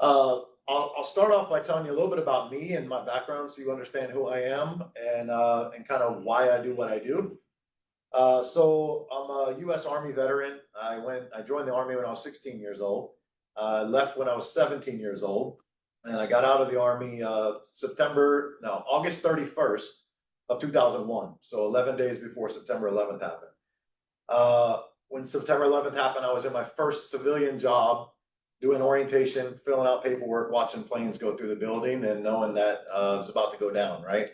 I'll start off by telling you a little bit about me and my background so you understand who I am and kind of why I do what I do. So I'm a U.S. Army veteran. I joined the Army when I was 16 years old. Left when I was 17 years old, and I got out of the Army August 31st of 2001. So 11 days before September 11th happened. When September 11th happened, I was in my first civilian job, doing orientation, filling out paperwork, watching planes go through the building, and knowing that it was about to go down. Right.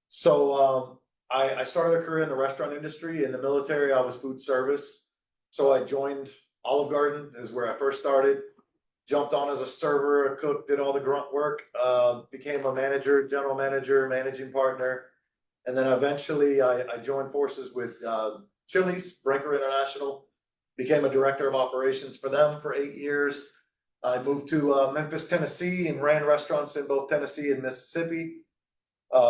So I started a career in the restaurant industry. In the military, I was food service. So I joined Olive Garden, is where I first started. Jumped on as a server, a cook, did all the grunt work, became a manager, general manager, managing partner. And then eventually I joined forces with Chili's, Brinker International, became a director of operations for them for 8 years. I moved to Memphis, Tennessee, and ran restaurants in both Tennessee and Mississippi.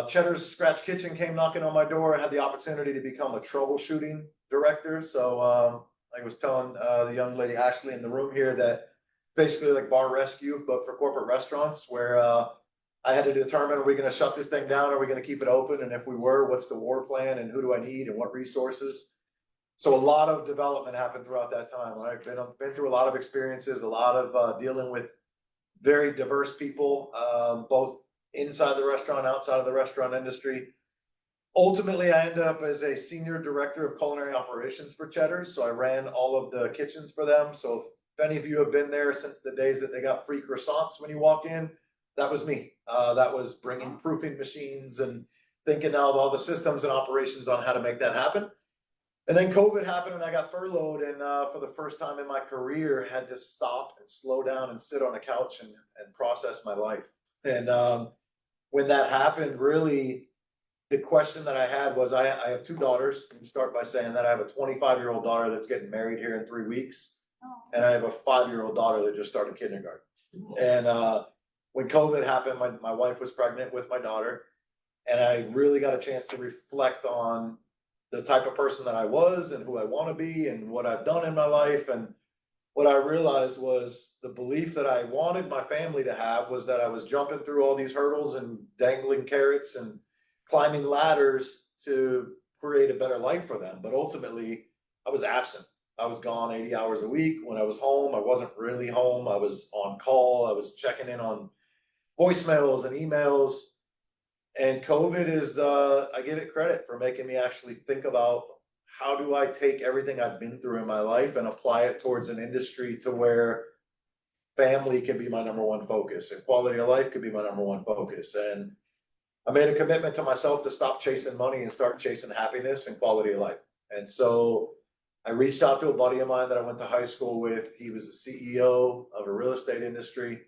Cheddar's Scratch Kitchen came knocking on my door. I had the opportunity to become a troubleshooting director. So I was telling the young lady Ashley in the room here that basically like bar rescue, but for corporate restaurants, where I had to determine, are we going to shut this thing down? Are we going to keep it open? And if we were, what's the war plan and who do I need and what resources? So a lot of development happened throughout that time. I've been through a lot of experiences, a lot of dealing with very diverse people, both inside the restaurant, outside of the restaurant industry. Ultimately, I ended up as a senior director of culinary operations for Cheddar's. So I ran all of the kitchens for them. So if any of you have been there since the days that they got free croissants when you walk in, that was me. That was bringing proofing machines and thinking out all the systems and operations on how to make that happen. And then COVID happened and I got furloughed, and for the first time in my career had to stop and slow down and sit on a couch and process my life. And when that happened, really the question that I had was, I have two daughters. Let me start by saying that I have a 25-year-old daughter that's getting married here in 3 weeks. And I have a 5-year-old daughter that just started kindergarten. And when COVID happened, my wife was pregnant with my daughter, and I really got a chance to reflect on the type of person that I was and who I want to be and what I've done in my life. And what I realized was the belief that I wanted my family to have was that I was jumping through all these hurdles and dangling carrots and climbing ladders to create a better life for them. But ultimately, I was absent. I was gone 80 hours a week. When I was home, I wasn't really home. I was on call. I was checking in on voicemails and emails. And COVID is, I give it credit for making me actually think about, how do I take everything I've been through in my life and apply it towards an industry to where family can be my number one focus and quality of life could be my number one focus. And I made a commitment to myself to stop chasing money and start chasing happiness and quality of life. And so I reached out to a buddy of mine that I went to high school with. He was the CEO of a real estate industry.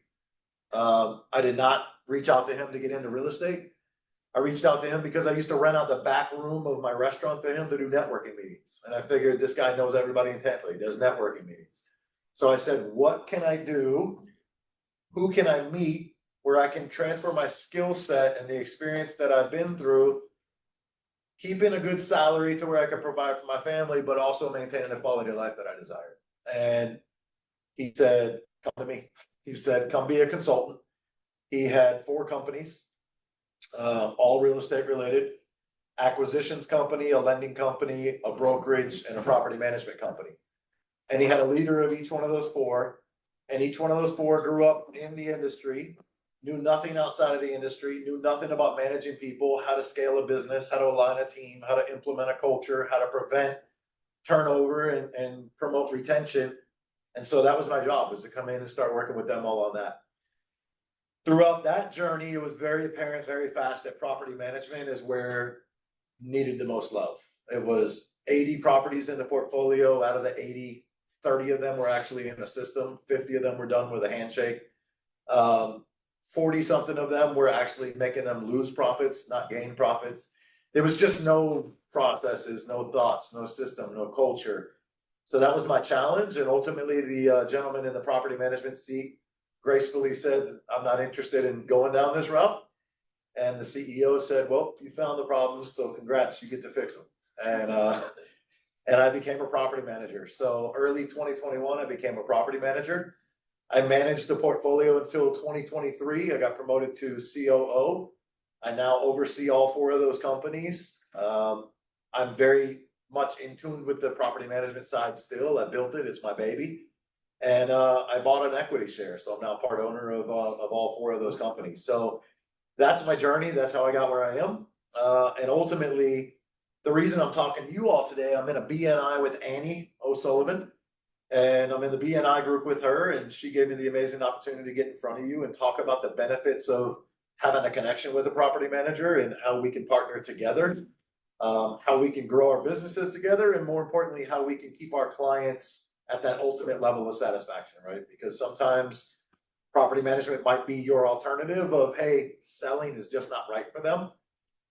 I did not reach out to him to get into real estate. I reached out to him because I used to rent out the back room of my restaurant to him to do networking meetings. And I figured this guy knows everybody in Tampa. He does networking meetings. So I said, what can I do? Who can I meet where I can transfer my skill set and the experience that I've been through, keeping a good salary to where I can provide for my family, but also maintaining the quality of life that I desire. And he said, come to me. He said, come be a consultant. He had 4 companies. All real estate related, acquisitions company, a lending company, a brokerage, and a property management company. And he had a leader of each one of those 4, and each one of those 4 grew up in the industry, knew nothing outside of the industry, knew nothing about managing people, how to scale a business, how to align a team, how to implement a culture, how to prevent turnover and promote retention. And so that was my job, was to come in and start working with them all on that. Throughout that journey, it was very apparent very fast that property management is where needed the most love. It was 80 properties in the portfolio. Out of the 80, 30 of them were actually in a system. 50 of them were done with a handshake. 40 something of them were actually making them lose profits, not gain profits. There was just no processes, no thoughts, no system, no culture. So that was my challenge. And ultimately the gentleman in the property management seat gracefully said, I'm not interested in going down this route. And the CEO said, well, you found the problems, so congrats, you get to fix them. And I became a property manager. So early 2021, I became a property manager. I managed the portfolio until 2023. I got promoted to COO. I now oversee all 4 of those companies. I'm very much in tune with the property management side still. I built it, it's my baby. And I bought an equity share, so I'm now part owner of all 4 of those companies. So that's my journey. That's how I got where I am. And ultimately, the reason I'm talking to you all today, I'm in a BNI with Annie O'Sullivan, and I'm in the BNI group with her, and she gave me the amazing opportunity to get in front of you and talk about the benefits of having a connection with a property manager and how we can partner together, how we can grow our businesses together, and more importantly, how we can keep our clients at that ultimate level of satisfaction, right? Because sometimes property management might be your alternative of, hey, selling is just not right for them.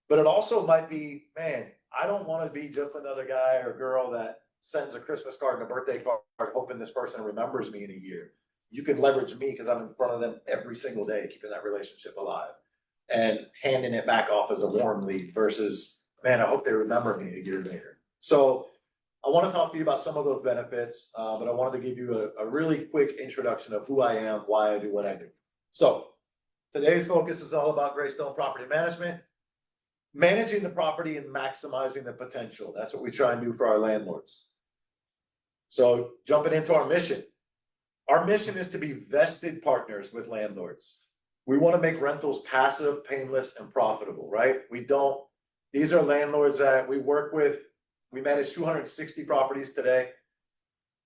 But it also might be, man, I don't want to be just another guy or girl that sends a Christmas card and a birthday card hoping this person remembers me in a year. You can leverage me because I'm in front of them every single day, keeping that relationship alive and handing it back off as a warm lead versus, man, I hope they remember me a year later. So I want to talk to you about some of those benefits, but I wanted to give you a really quick introduction of who I am, why I do what I do. So today's focus is all about Graystone Property Management. Managing the property and maximizing the potential. That's what we try and do for our landlords. So jumping into our mission. Our mission is to be vested partners with landlords. We want to make rentals passive, painless, and profitable, right? These are landlords that we work with. We manage 260 properties today.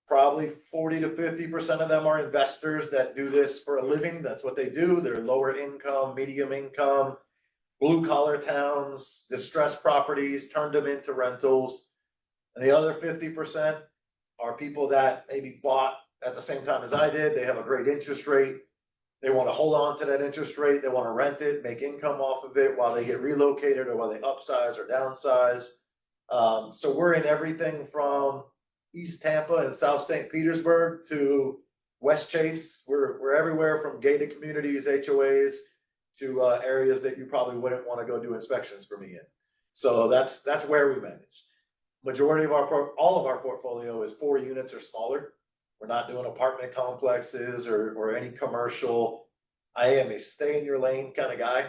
Probably 40 to 50% of them are investors that do this for a living. That's what they do. They're lower income, medium income, blue collar towns, distressed properties, turned them into rentals. And the other 50% are people that maybe bought at the same time as I did. They have a great interest rate. They want to hold on to that interest rate. They want to rent it, make income off of it while they get relocated or while they upsize or downsize. So we're in everything from East Tampa and South St. Petersburg to West Chase. We're everywhere from gated communities, HOAs, to areas that you probably wouldn't want to go do inspections for me in. So that's where we manage. Majority of all of our portfolio is 4 units or smaller. We're not doing apartment complexes or any commercial. I am a stay in your lane kind of guy.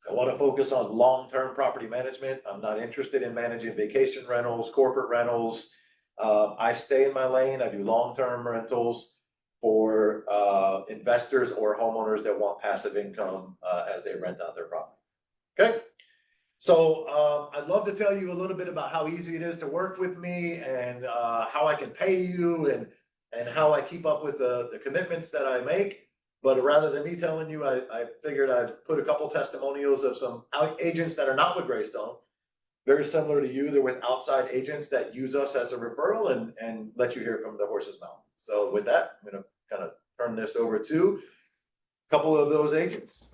I want to focus on long-term property management. I'm not interested in managing vacation rentals, corporate rentals. I stay in my lane. I do long-term rentals for investors or homeowners that want passive income as they rent out their property. Okay, so I'd love to tell you a little bit about how easy it is to work with me and how I can pay you and how I keep up with the commitments that I make. But rather than me telling you, I figured I'd put a couple testimonials of some agents that are not with Graystone. Very similar to you, they're with outside agents that use us as a referral and let you hear it from the horse's mouth. So with that, I'm going to kind of turn this over to a couple of those agents.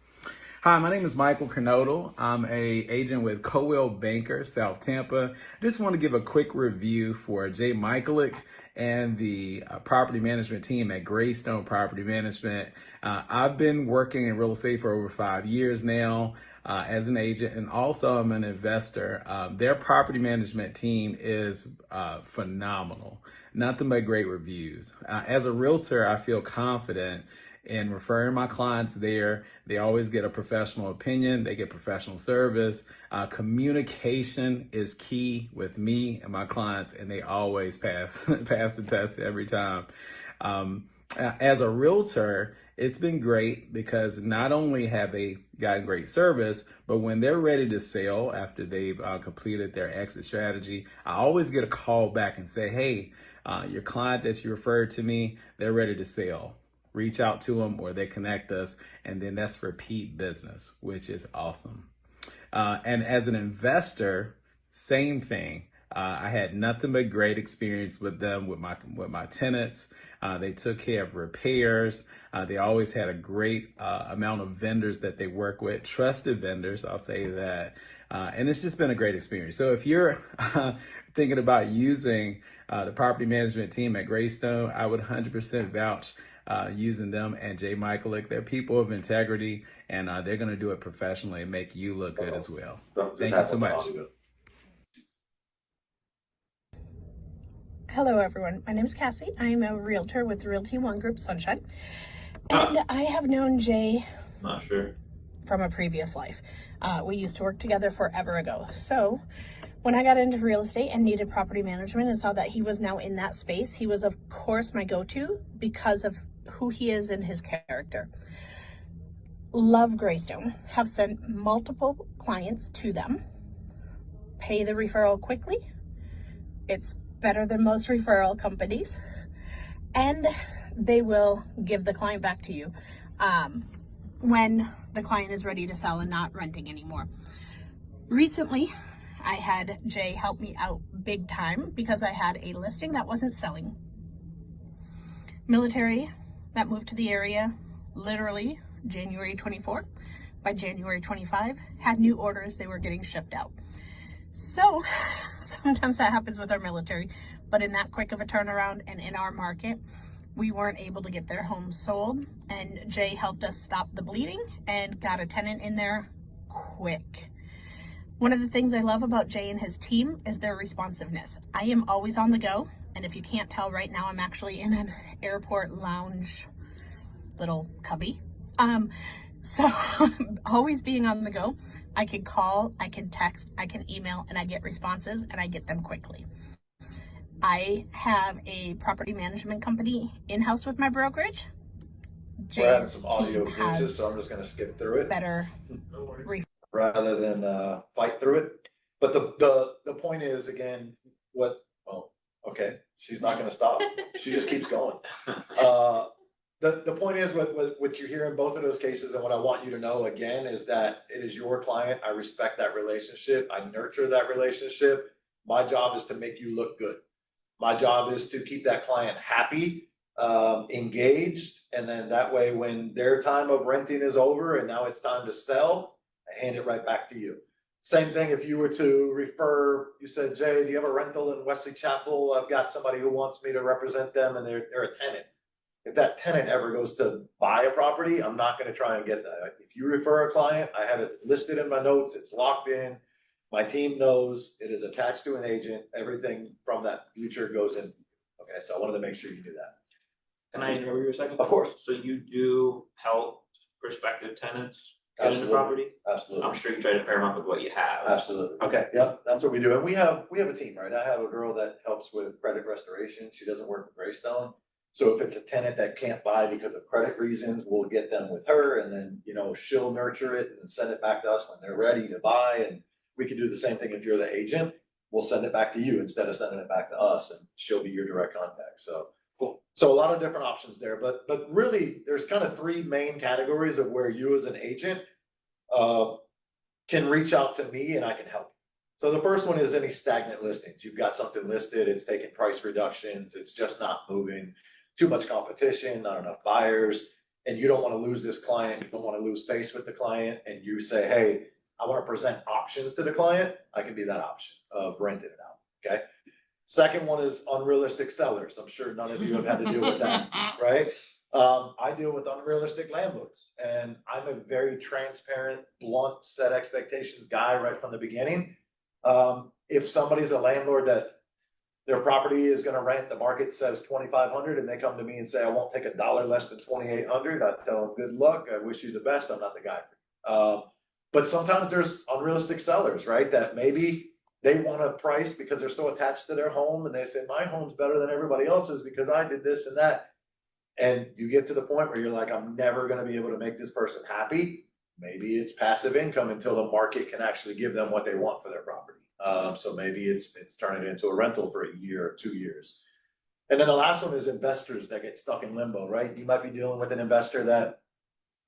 Hi, my name is Michael Kernodle. I'm a agent with Coldwell Banker, South Tampa. I just want to give a quick review for Jay Michaelick and the property management team at Graystone Property Management. I've been working in real estate for over 5 years now as an agent, and also I'm an investor. Their property management team is phenomenal. Nothing but great reviews. As a realtor, I feel confident in referring my clients there. They always get a professional opinion. They get professional service. Communication is key with me and my clients, and they always pass the test every time. As a realtor, it's been great because not only have they gotten great service, but when they're ready to sell after they've completed their exit strategy, I always get a call back and say, hey, your client that you referred to me, they're ready to sell. Reach out to them or they connect us, and then that's repeat business, which is awesome. And as an investor, same thing. I had nothing but great experience with them, with my tenants. They took care of repairs. They always had a great amount of vendors that they work with, trusted vendors, I'll say that. And it's just been a great experience. So if you're thinking about using the property management team at Graystone, I would 100% vouch using them and Jay Michaelick. They're people of integrity, and they're going to do it professionally and make you look good as well. Thank you so much. Hello everyone, my name is Cassie. I'm a realtor with Realty One Group Sunshine. And I have known Jay Not sure. from a previous life. We used to work together forever ago. So when I got into real estate and needed property management and saw that he was now in that space, he was of course my go-to because of who he is and his character. Love Graystone, have sent multiple clients to them, pay the referral quickly. It's better than most referral companies, and they will give the client back to you when the client is ready to sell and not renting anymore. Recently, I had Jay help me out big time because I had a listing that wasn't selling. Military that moved to the area literally January 24. By January 25, had new orders, they were getting shipped out. So sometimes that happens with our military, but in that quick of a turnaround and in our market, we weren't able to get their home sold, and Jay helped us stop the bleeding and got a tenant in there quick. One of the things I love about Jay and his team is their responsiveness. I am always on the go, and if you can't tell right now, I'm actually in an airport lounge little cubby. So always being on the go, I can call, I can text, I can email, and I get responses, and I get them quickly. I have a property management company in-house with my brokerage. We're having some audio glitches, so I'm just going to skip through it. Better rather than fight through it. But the point is, again, okay, she's not going to stop. She just keeps going. The point is, what you hear in both of those cases, and what I want you to know again is that it is your client. I respect that relationship. I nurture that relationship. My job is to make you look good. My job is to keep that client happy, engaged, and then that way when their time of renting is over and now it's time to sell, I hand it right back to you. Same thing if you were to refer, you said, Jay, do you have a rental in Wesley Chapel? I've got somebody who wants me to represent them and they're a tenant. If that tenant ever goes to buy a property, I'm not going to try and get that. If you refer a client, I have it listed in my notes. It's locked in. My team knows it is attached to an agent. Everything from that future goes in. Okay, so I wanted to make sure you knew that. Can I interrupt you a second? Of course. So you do help prospective tenants get into Absolutely. property? Absolutely. I'm sure you try to pair them up with what you have. Absolutely. Okay. Yep, that's what we do. And we have a team, right? I have a girl that helps with credit restoration. She doesn't work with Graystone. So if it's a tenant that can't buy because of credit reasons, we'll get them with her, and then, she'll nurture it and send it back to us when they're ready to buy. And we can do the same thing if you're the agent. We'll send it back to you instead of sending it back to us, and she'll be your direct contact. So cool. So a lot of different options there, but really there's kind of three main categories of where you as an agent can reach out to me and I can help. So the first one is any stagnant listings. You've got something listed, it's taking price reductions, it's just not moving, too much competition, not enough buyers, and you don't want to lose this client, you don't want to lose face with the client, and you say, hey, I want to present options to the client, I can be that option of renting it out, okay? Second one is unrealistic sellers. I'm sure none of you have had to deal with that, right? I deal with unrealistic landlords, and I'm a very transparent, blunt, set expectations guy right from the beginning. If somebody's a landlord that their property is going to rent, the market says $2,500, and they come to me and say, I won't take $1 less than $2,800. I tell them, good luck. I wish you the best. I'm not the guy for you. But sometimes there's unrealistic sellers, right? That maybe they want a price because they're so attached to their home, and they say, my home's better than everybody else's because I did this and that. And you get to the point where you're like, I'm never going to be able to make this person happy. Maybe it's passive income until the market can actually give them what they want for their property. So maybe it's turning it into a rental for a year or 2 years. And then the last one is investors that get stuck in limbo, right? You might be dealing with an investor that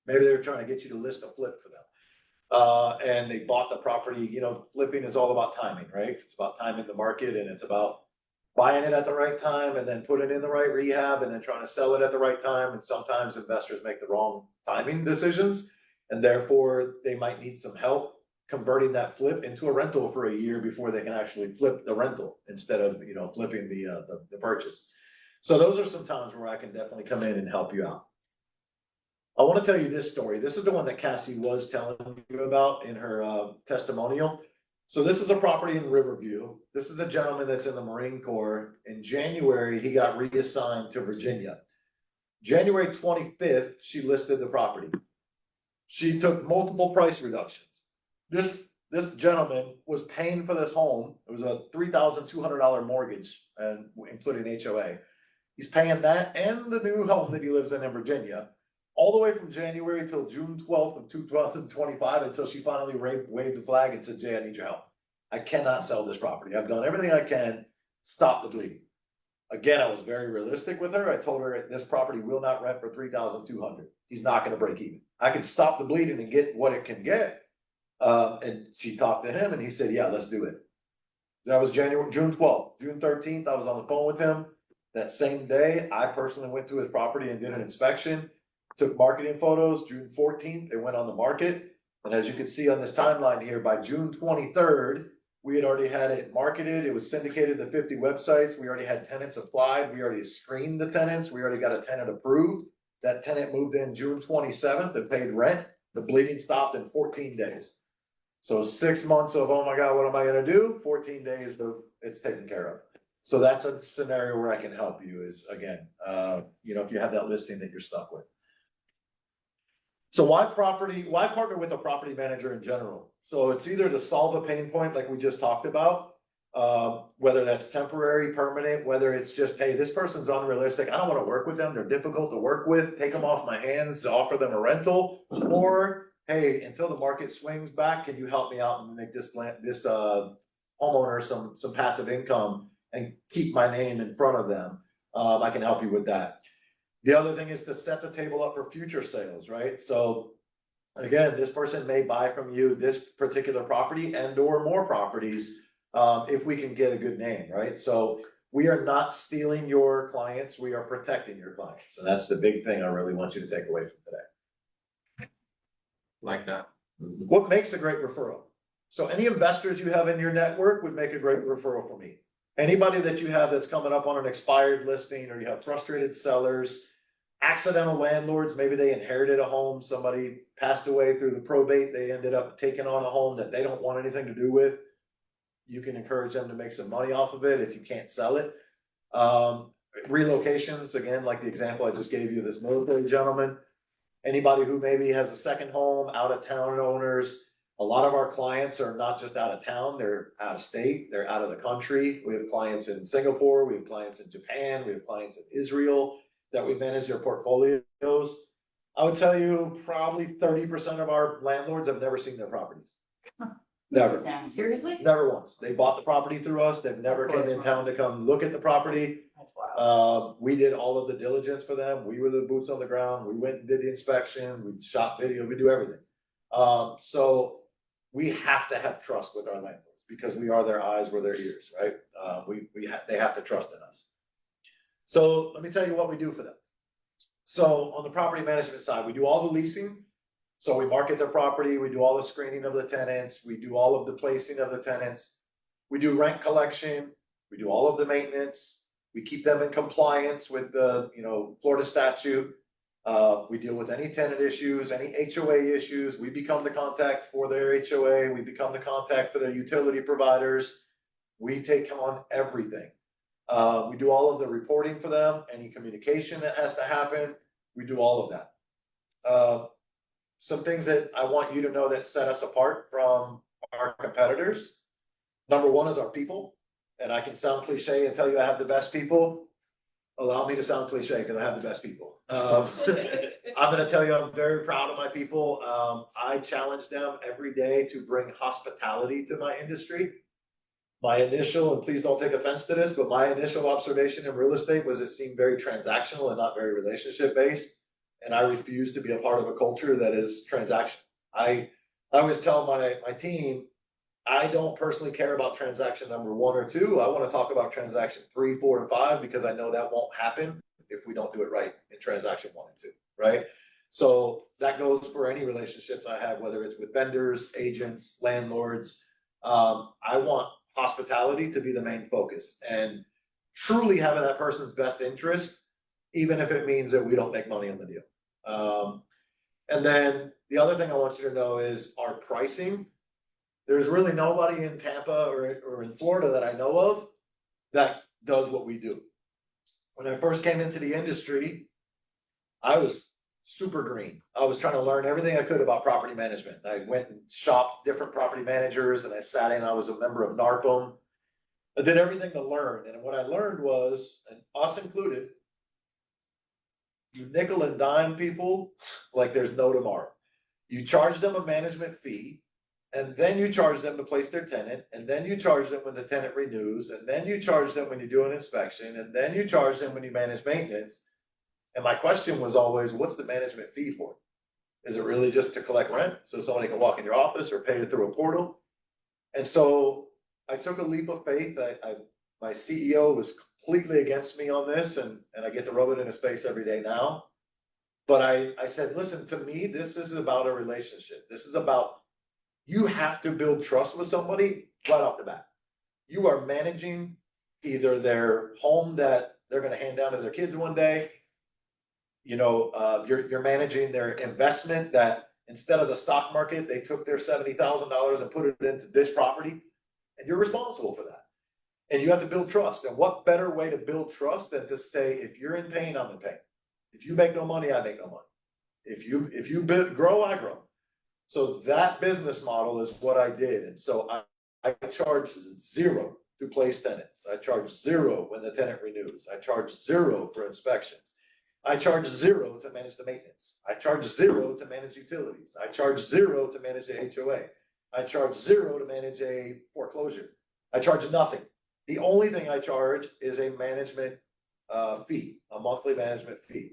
maybe they're trying to get you to list a flip for them. And they bought the property. Flipping is all about timing, right? It's about timing the market, and it's about buying it at the right time and then putting it in the right rehab and then trying to sell it at the right time. And sometimes investors make the wrong timing decisions, and therefore they might need some help converting that flip into a rental for a year before they can actually flip the rental instead of flipping the purchase. So those are some times where I can definitely come in and help you out. I want to tell you this story. This is the one that Cassie was telling you about in her testimonial. So this is a property in Riverview. This is a gentleman that's in the Marine Corps. In January, he got reassigned to Virginia. January 25th, she listed the property. She took multiple price reductions. This gentleman was paying for this home. It was a $3,200 mortgage, and including HOA. He's paying that and the new home that he lives in Virginia, all the way from January till June 12th of 2025, until she finally waved the flag and said, "Jay, I need your help. I cannot sell this property. I've done everything I can. Stop the bleeding." Again, I was very realistic with her. I told her this property will not rent for $3,200. He's not going to break even. I can stop the bleeding and get what it can get. And she talked to him and he said, "Yeah, let's do it." That was June 12th. June 13th, I was on the phone with him. That same day, I personally went to his property and did an inspection, took marketing photos. June 14th, it went on the market. And as you can see on this timeline here, by June 23rd, we had already had it marketed. It was syndicated to 50 websites. We already had tenants applied. We already screened the tenants. We already got a tenant approved. That tenant moved in June 27th and paid rent. The bleeding stopped in 14 days. So 6 months of, oh my God, what am I gonna do? 14 days of it's taken care of. So that's a scenario where I can help you is, again, if you have that listing that you're stuck with. So why partner with a property manager in general? So it's either to solve a pain point like we just talked about, whether that's temporary, permanent, whether it's just, hey, this person's unrealistic, I don't want to work with them, they're difficult to work with, take them off my hands, offer them a rental, or hey, until the market swings back, can you help me out and make this homeowner some passive income and keep my name in front of them? I can help you with that. The other thing is to set the table up for future sales, right? So again, this person may buy from you this particular property and or more properties if we can get a good name, right? So we are not stealing your clients, we are protecting your clients. And that's the big thing I really want you to take away from today. Like that. What makes a great referral? So any investors you have in your network would make a great referral for me. Anybody that you have that's coming up on an expired listing, or you have frustrated sellers, accidental landlords, maybe they inherited a home, somebody passed away through the probate, they ended up taking on a home that they don't want anything to do with. You can encourage them to make some money off of it if you can't sell it. Relocations, again, like the example I just gave you, this military gentleman. Anybody who maybe has a second home, out of town owners. A lot of our clients are not just out of town, they're out of state, they're out of the country. We have clients in Singapore, we have clients in Japan, we have clients in Israel that we manage their portfolios. I would tell you probably 30% of our landlords have never seen their properties. Never. Seriously? Never once. They bought the property through us. They've never came in town to come look at the property. That's wild. We did all of the diligence for them. We were the boots on the ground. We went and did the inspection. We shot video. We do everything. So we have to have trust with our landlords because we are their eyes, we're their ears, right? They have to trust in us. So let me tell you what we do for them. So on the property management side, we do all the leasing. So we market their property, we do all the screening of the tenants, we do all of the placing of the tenants, we do rent collection, we do all of the maintenance, we keep them in compliance with the Florida statute. We deal with any tenant issues, any HOA issues. We become the contact for their HOA. We become the contact for their utility providers. We take on everything. We do all of the reporting for them, any communication that has to happen. We do all of that. Some things that I want you to know that set us apart from our competitors. Number one is our people. And I can sound cliche and tell you I have the best people. Allow me to sound cliche because I have the best people. I'm going to tell you I'm very proud of my people. I challenge them every day to bring hospitality to my industry. My initial, and please don't take offense to this, but my initial observation in real estate was it seemed very transactional and not very relationship based. And I refuse to be a part of a culture that is transactional. I always tell my team, I don't personally care about transaction number 1 or 2. I want to talk about transaction 3, 4, and 5 because I know that won't happen if we don't do it right in transaction 1 and 2, right? So that goes for any relationships I have, whether it's with vendors, agents, landlords. I want hospitality to be the main focus and truly having that person's best interest, even if it means that we don't make money on the deal. And then the other thing I want you to know is our pricing There's really nobody in Tampa or in Florida that I know of that does what we do. When I first came into the industry, I was super green. I was trying to learn everything I could about property management. I went and shopped different property managers and I sat in, I was a member of NARPM. I did everything to learn. And what I learned was, and us included, you nickel and dime people like there's no tomorrow. You charge them a management fee, and then you charge them to place their tenant, and then you charge them when the tenant renews, and then you charge them when you do an inspection, and then you charge them when you manage maintenance. And my question was always, what's the management fee for? Is it really just to collect rent so somebody can walk in your office or pay it through a portal? And so I took a leap of faith. My CEO was completely against me on this, and I get to rub it in his face every day now. But I said, listen, to me, this is about a relationship. This is about, you have to build trust with somebody right off the bat. You are managing either their home that they're gonna hand down to their kids one day. You're managing their investment that instead of the stock market, they took their $70,000 and put it into this property, and you're responsible for that. And you have to build trust. And what better way to build trust than to say, if you're in pain, I'm in pain. If you make no money, I make no money. If you grow, I grow. So that business model is what I did. And so I charge zero to place tenants. I charge zero when the tenant renews. I charge zero for inspections. I charge zero to manage the maintenance. I charge zero to manage utilities. I charge zero to manage the HOA. I charge zero to manage a foreclosure. I charge nothing. The only thing I charge is a management fee, a monthly management fee.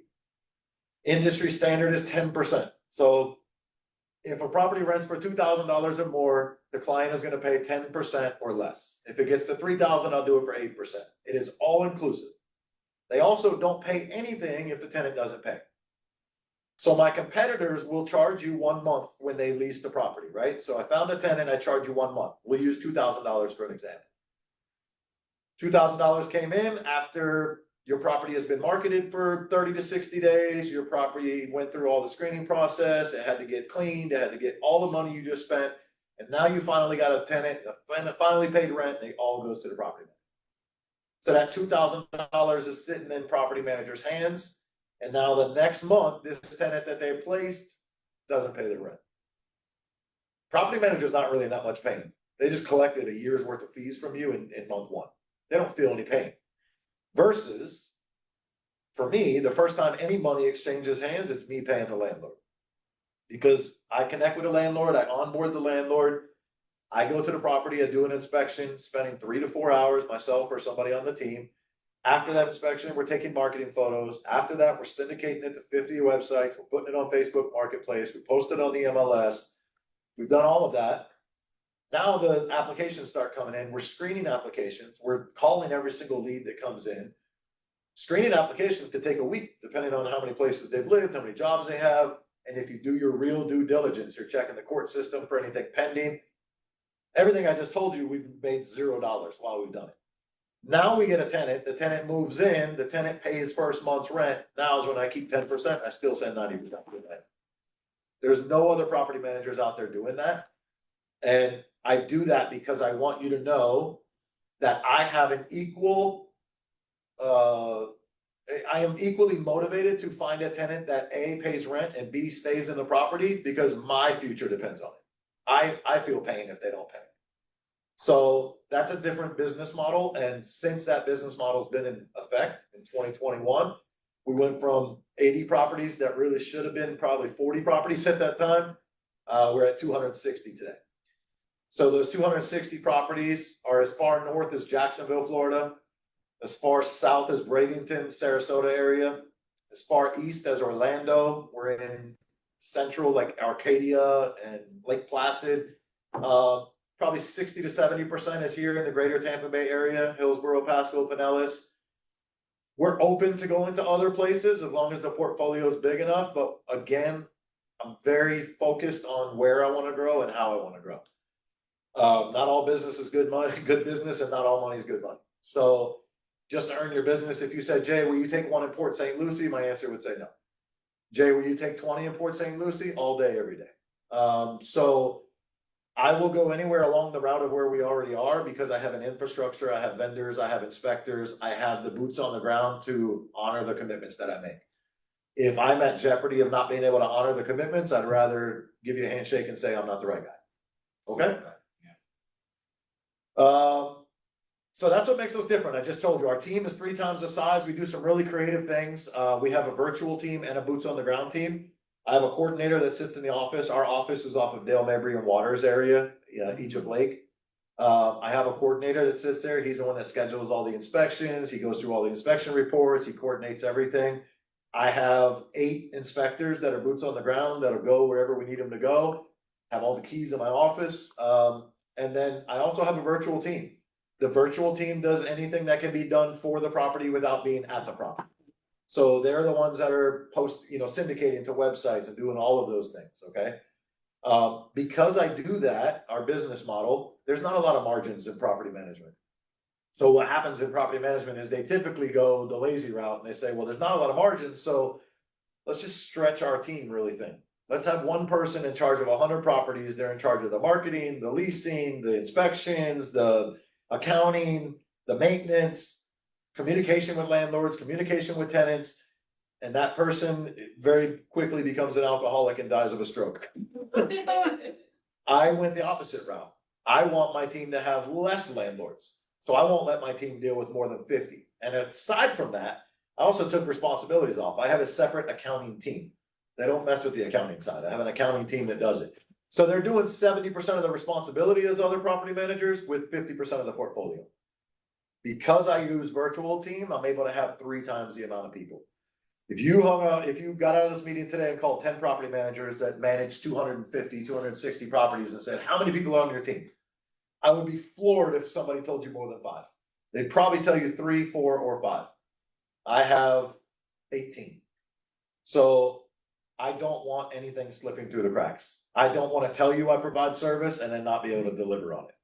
Industry standard is 10%. So if a property rents for $2,000 or more, the client is going to pay 10% or less. If it gets to $3,000, I'll do it for 8%. It is all inclusive. They also don't pay anything if the tenant doesn't pay. So my competitors will charge you 1 month when they lease the property, right? So I found a tenant, I charge you 1 month. We'll use $2,000 for an example. $2,000 came in after your property has been marketed for 30 to 60 days. Your property went through all the screening process. It had to get cleaned. It had to get all the money you just spent. And now you finally got a tenant, finally paid rent, and it all goes to the property manager. So that $2,000 is sitting in property manager's hands. And now the next month, this tenant that they placed doesn't pay their rent. Property manager's not really that much pain. They just collected a year's worth of fees from you in month one. They don't feel any pain. Versus, for me, the first time any money exchanges hands, it's me paying the landlord. Because I connect with the landlord, I onboard the landlord, I go to the property, I do an inspection, spending 3 to 4 hours, myself or somebody on the team. After that inspection, we're taking marketing photos. After that, we're syndicating it to 50 websites. We're putting it on Facebook Marketplace. We post it on the MLS. We've done all of that. Now the applications start coming in. We're screening applications. We're calling every single lead that comes in. Screening applications could take a week, depending on how many places they've lived, how many jobs they have. And if you do your real due diligence, you're checking the court system for anything pending. Everything I just told you, we've made $0 while we've done it. Now we get a tenant, the tenant moves in, the tenant pays first month's rent. Now is when I keep 10%, I still send 90% of that. There's no other property managers out there doing that. And I do that because I want you to know that I have an equal, I am equally motivated to find a tenant that A, pays rent, and B, stays in the property because my future depends on it. I feel pain if they don't pay. So that's a different business model. And since that business model has been in effect in 2021, we went from 80 properties that really should have been probably 40 properties at that time. We're at 260 today. So those 260 properties are as far north as Jacksonville, Florida, as far south as Bradenton, Sarasota area, as far east as Orlando. We're in central, like Arcadia and Lake Placid. Probably 60 to 70% is here in the greater Tampa Bay area, Hillsborough, Pasco, Pinellas. We're open to going to other places as long as the portfolio is big enough. But again, I'm very focused on where I want to grow and how I want to grow. Not all business is good money, good business, and not all money is good money. So just to earn your business, if you said, Jay, will you take one in Port St. Lucie? My answer would say no. Jay, will you take 20 in Port St. Lucie? All day, every day. So I will go anywhere along the route of where we already are because I have an infrastructure, I have vendors, I have inspectors, I have the boots on the ground to honor the commitments that I make. If I'm at jeopardy of not being able to honor the commitments, I'd rather give you a handshake and say I'm not the right guy. Okay? So that's what makes us different. I just told you, our team is 3 times the size. We do some really creative things. We have a virtual team and a boots on the ground team. I have a coordinator that sits in the office. Our office is off of Dale Mabry and Waters area, Egypt Lake. I have a coordinator that sits there. He's the one that schedules all the inspections. He goes through all the inspection reports. He coordinates everything. I have 8 inspectors that are boots on the ground that'll go wherever we need them to go. Have all the keys in my office. And then I also have a virtual team. The virtual team does anything that can be done for the property without being at the property. So they're the ones that are syndicating to websites and doing all of those things, okay? Because I do that, our business model, there's not a lot of margins in property management. So what happens in property management is they typically go the lazy route and they say, well, there's not a lot of margins, so let's just stretch our team really thin. Let's have one person in charge of 100 properties. They're in charge of the marketing, the leasing, the inspections, the accounting, the maintenance, communication with landlords, communication with tenants, and that person very quickly becomes an alcoholic and dies of a stroke. I went the opposite route. I want my team to have less landlords. So I won't let my team deal with more than 50. And aside from that, I also took responsibilities off. I have a separate accounting team. They don't mess with the accounting side. I have an accounting team that does it. So they're doing 70% of the responsibility as other property managers with 50% of the portfolio. Because I use virtual team, I'm able to have 3 times the amount of people. If you got out of this meeting today and called 10 property managers that manage 250, 260 properties and said, how many people are on your team? I would be floored if somebody told you more than 5. They'd probably tell you 3, 4, or 5. I have 18. So I don't want anything slipping through the cracks. I don't want to tell you I provide service and then not be able to deliver on it.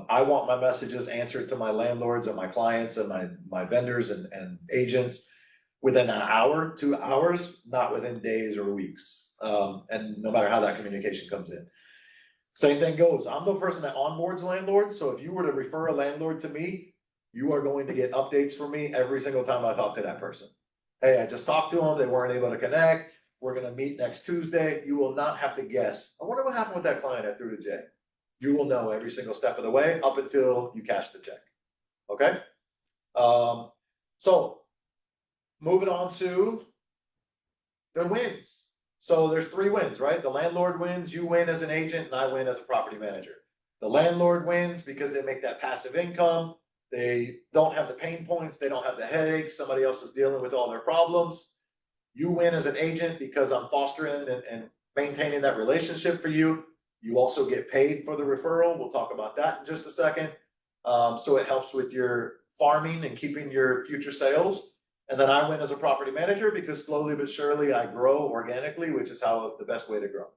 I want my messages answered to my landlords and my clients and my vendors and agents within an hour, 2 hours, not within days or weeks. And no matter how that communication comes in. Same thing goes. I'm the person that onboards landlords. So if you were to refer a landlord to me, you are going to get updates from me every single time I talk to that person. Hey, I just talked to them. They weren't able to connect. We're going to meet next Tuesday. You will not have to guess. I wonder what happened with that client I threw to Jay. You will know every single step of the way up until you cash the check. Okay? So moving on to the wins. So there's 3 wins, right? The landlord wins, you win as an agent, and I win as a property manager. The landlord wins because they make that passive income. They don't have the pain points. They don't have the headaches. Somebody else is dealing with all their problems. You win as an agent because I'm fostering and maintaining that relationship for you. You also get paid for the referral. We'll talk about that in just a second. So it helps with your farming and keeping your future sales. And then I win as a property manager because slowly but surely I grow organically, which is how the best way to grow.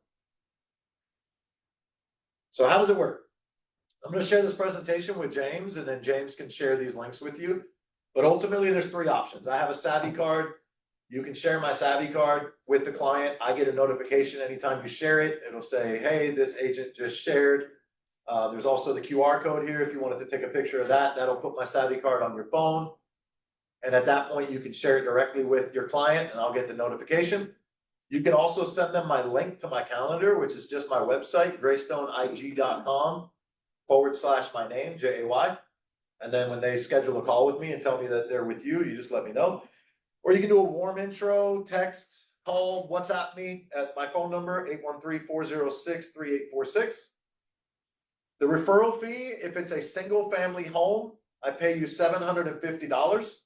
So how does it work? I'm going to share this presentation with James, and then James can share these links with you. But ultimately, there's 3 options. I have a Savvy card. You can share my Savvy card with the client. I get a notification anytime you share it. It'll say, hey, this agent just shared. There's also the QR code here. If you wanted to take a picture of that, that'll put my Savvy card on your phone. And at that point, you can share it directly with your client and I'll get the notification. You can also send them my link to my calendar, which is just my website, graystoneig.com/my name, Jay. And then when they schedule a call with me and tell me that they're with you, you just let me know. Or you can do a warm intro, text, call, WhatsApp me at my phone number, 813-406-3846. The referral fee, if it's a single family home, I pay you $750.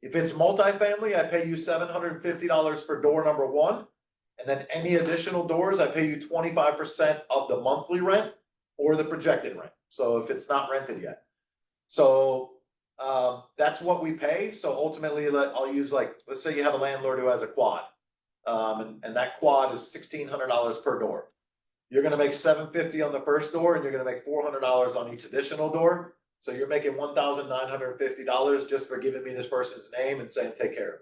If it's multifamily, I pay you $750 for door number 1. And then any additional doors, I pay you 25% of the monthly rent or the projected rent. So if it's not rented yet. So that's what we pay. So ultimately, I'll use let's say you have a landlord who has a quad. And that quad is $1,600 per door. You're going to make $750 on the first door and you're going to make $400 on each additional door. So you're making $1,950 just for giving me this person's name and saying, take care of it.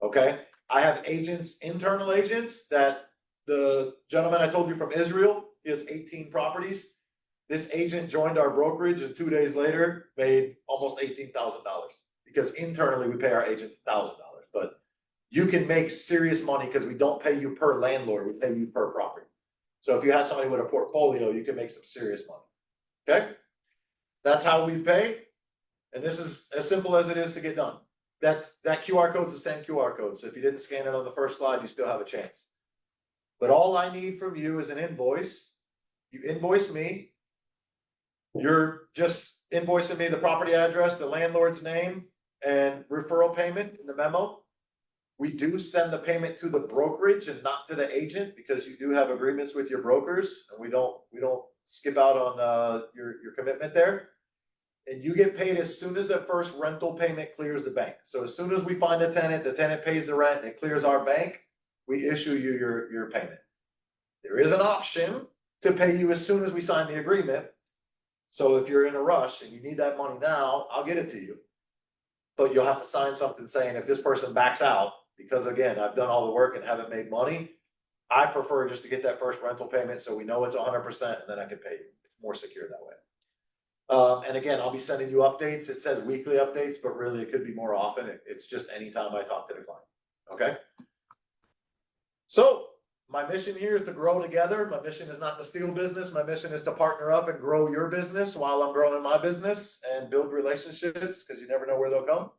Okay. I have agents, internal agents that the gentleman I told you from Israel, He has 18 properties. This agent joined our brokerage and 2 days later made almost $18,000 because internally we pay our agents $1,000. But you can make serious money because we don't pay you per landlord, we pay you per property. So if you have somebody with a portfolio, you can make some serious money. Okay? That's how we pay. And this is as simple as it is to get done. That QR code is the same QR code. So if you didn't scan it on the first slide, you still have a chance. But all I need from you is an invoice. You invoice me. You're just invoicing me the property address, the landlord's name, and referral payment in the memo. We do send the payment to the brokerage and not to the agent because you do have agreements with your brokers, and we don't skip out on your commitment there. And you get paid as soon as the first rental payment clears the bank. So as soon as we find a tenant, the tenant pays the rent, and it clears our bank, we issue you your payment. There is an option to pay you as soon as we sign the agreement. So if you're in a rush and you need that money now, I'll get it to you. But you'll have to sign something saying if this person backs out, because again, I've done all the work and haven't made money, I prefer just to get that first rental payment so we know it's 100% and then I can pay you. It's more secure that way. And again, I'll be sending you updates. It says weekly updates, but really it could be more often. It's just anytime I talk to the client. Okay. So my mission here is to grow together. My mission is not to steal business. My mission is to partner up and grow your business while I'm growing my business and build relationships because you never know where they'll come.